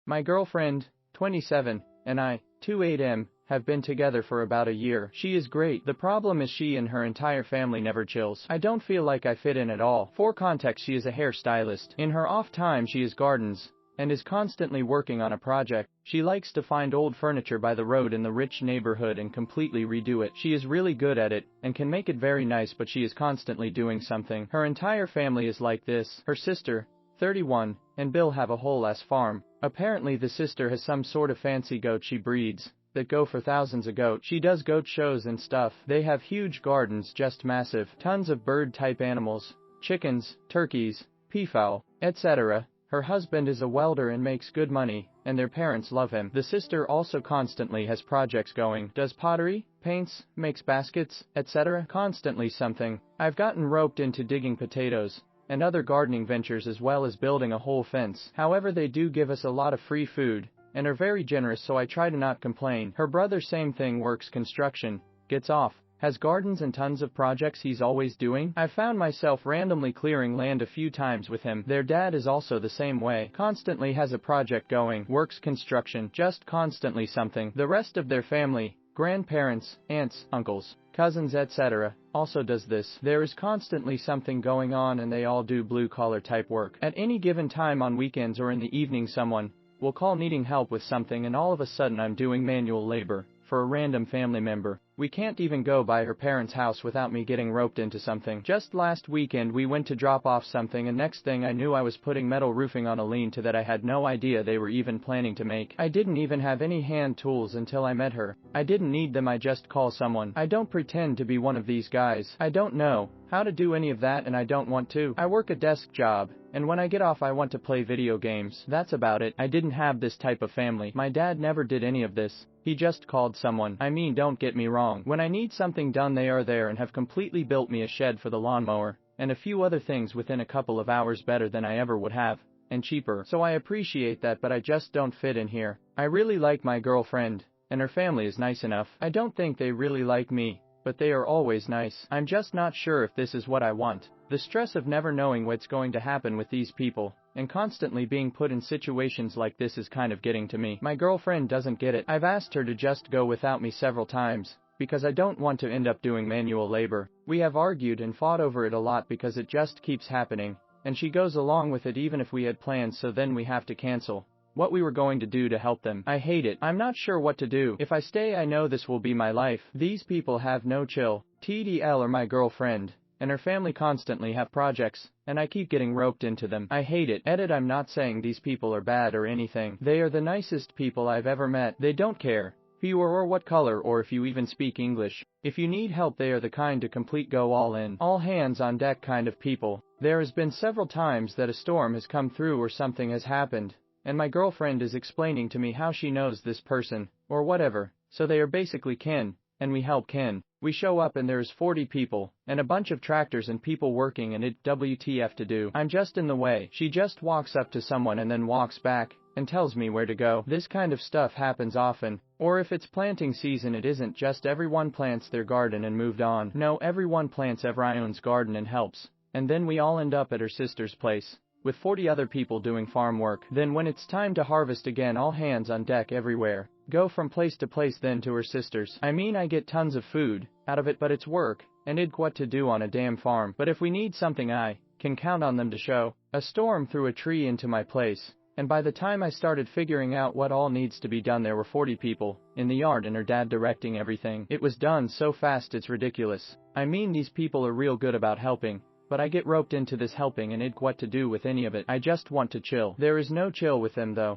My girlfriend, 27, and I, 28M, have been together for about a year. She is great. The problem is she and her entire family never chills. I don't feel like I fit in at all. For context, she is a hairstylist. In her off time she gardens and is constantly working on a project. She likes to find old furniture by the road in the rich neighborhood and completely redo it. She is really good at it and can make it very nice, but she is constantly doing something. Her entire family is like this. Her sister, 31, and Bill have a whole ass farm. Apparently the sister has some sort of fancy goat she breeds that go for thousands of goat. She does goat shows and stuff. They have huge gardens, just massive. Tons of bird type animals, chickens, turkeys, peafowl, etc. Her husband is a welder and makes good money, and their parents love him. The sister also constantly has projects going, does pottery, paints, makes baskets, etc. Constantly something. I've gotten roped into digging potatoes and other gardening ventures as well as building a whole fence. However, they do give us a lot of free food and are very generous, so I try to not complain. Her brother, same thing, works construction, gets off, has gardens and tons of projects he's always doing. I've found myself randomly clearing land a few times with him. Their dad is also the same way, constantly has a project going, works construction, just constantly something. The rest of their family, grandparents, aunts, uncles, cousins, etc., also does this. There is constantly something going on and they all do blue-collar type work. At any given time on weekends or in the evening someone will call needing help with something, and all of a sudden I'm doing manual labor for a random family member. We can't even go by her parents' house without me getting roped into something. Just last weekend we went to drop off something, and next thing I knew I was putting metal roofing on a lean-to that I had no idea they were even planning to make. I didn't even have any hand tools until I met her. I didn't need them, I just call someone. I don't pretend to be one of these guys. I don't know how to do any of that and I don't want to. I work a desk job, and when I get off I want to play video games. That's about it. I didn't have this type of family. My dad never did any of this. He just called someone. I mean, don't get me wrong. When I need something done they are there and have completely built me a shed for the lawnmower and a few other things within a couple of hours, better than I ever would have, and cheaper. So I appreciate that, but I just don't fit in here. I really like my girlfriend, and her family is nice enough. I don't think they really like me, but they are always nice. I'm just not sure if this is what I want. The stress of never knowing what's going to happen with these people and constantly being put in situations like this is kind of getting to me. My girlfriend doesn't get it. I've asked her to just go without me several times because I don't want to end up doing manual labor. We have argued and fought over it a lot because it just keeps happening, and she goes along with it even if we had plans, so then we have to cancel what we were going to do to help them. I hate it. I'm not sure what to do. If I stay I know this will be my life. These people have no chill. TDL or my girlfriend and her family constantly have projects, and I keep getting roped into them. I hate it. Edit, I'm not saying these people are bad or anything. They are the nicest people I've ever met. They don't care who you are or what color or if you even speak English. If you need help they are the kind to complete go all in, all hands on deck kind of people. There has been several times that a storm has come through or something has happened, and my girlfriend is explaining to me how she knows this person or whatever, so they are basically kin, and we help kin. We show up and there's 40 people, and a bunch of tractors and people working, and it WTF to do. I'm just in the way. She just walks up to someone and then walks back and tells me where to go. This kind of stuff happens often. Or if it's planting season, it isn't just everyone plants their garden and moved on. No, everyone plants everyone's garden and helps. And then we all end up at her sister's place with 40 other people doing farm work. Then when it's time to harvest again, all hands on deck everywhere. Go from place to place, then to her sister's. I mean, I get tons of food out of it, but it's work, and it's what to do on a damn farm. But if we need something I can count on them to show. A storm threw a tree into my place, and by the time I started figuring out what all needs to be done there were 40 people in the yard and her dad directing everything. It was done so fast it's ridiculous. I mean, these people are real good about helping, but I get roped into this helping and it's what to do with any of it. I just want to chill. There is no chill with them though.